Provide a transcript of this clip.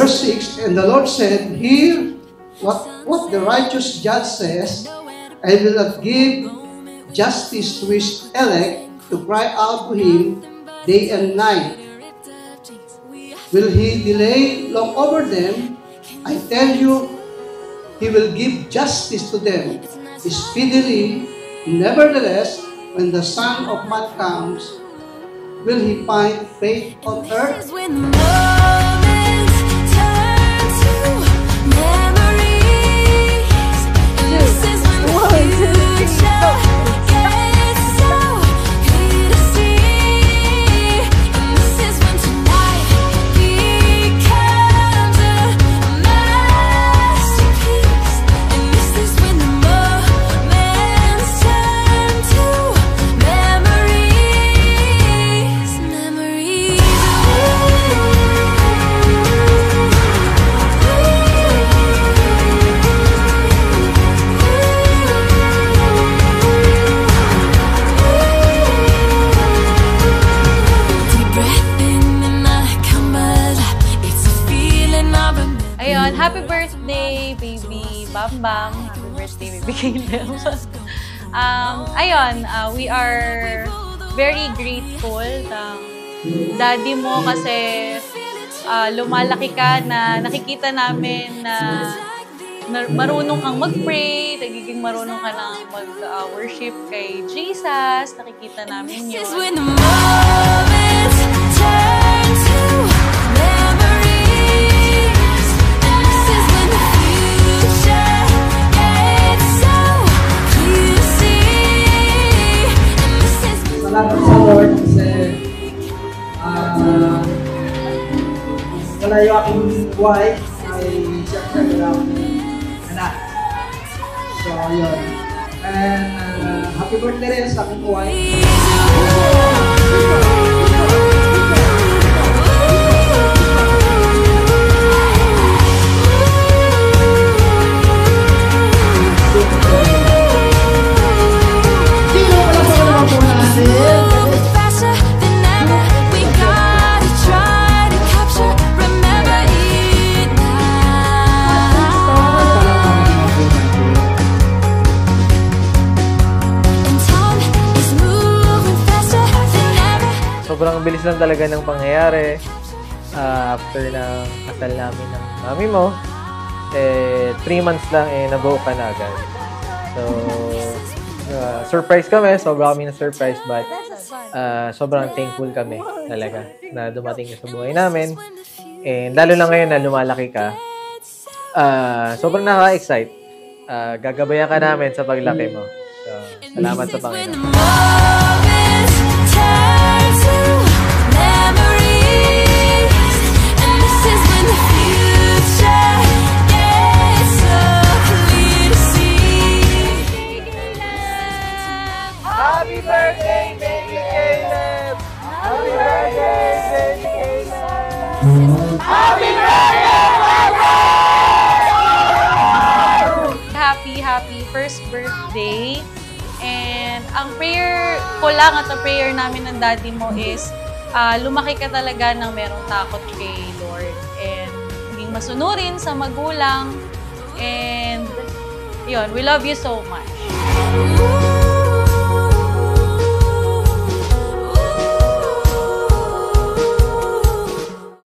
verse 6, and the Lord said, hear what the righteous judge says. I will not give justice to his elect to cry out to him day and night. Will he delay long over them? I tell you, he will give justice to them speedily. Nevertheless, when the Son of Man comes, will he find faith on earth? Ayun, happy birthday, baby Bambam. Happy birthday, baby Caleb. Ayun, we are very grateful ng daddy mo kasi lumalaki ka na nakikita namin na marunong kang mag-pray, nagiging marunong ka na mag-worship kay Jesus. Nakikita namin yun. Salamat sa Lord kasi wala yung aking wife ay siyempre wala akong anak. So, yun. And happy birthday rin sa aking wife. Sobrang bilis lang talaga ng pangyayari. After ng kasal namin ng mami mo, 3 months lang nabuo ka na agad. So, surprise kami. Sobrang kami na-surprise, but sobrang thankful kami talaga na dumating ka sa buhay namin. And lalo lang ngayon na lumalaki ka, sobrang nakaka-excite. Gagabayan ka namin sa paglaki mo. So, salamat sa Panginoon. Happy birthday, baby Caleb! Happy birthday, baby Caleb! Happy birthday! Happy first birthday. And ang prayer ko lang at ang prayer namin ng daddy mo is lumaki ka talaga ng merong takot kay Lord. And maging masunurin sa magulang. And yun, we love you so much.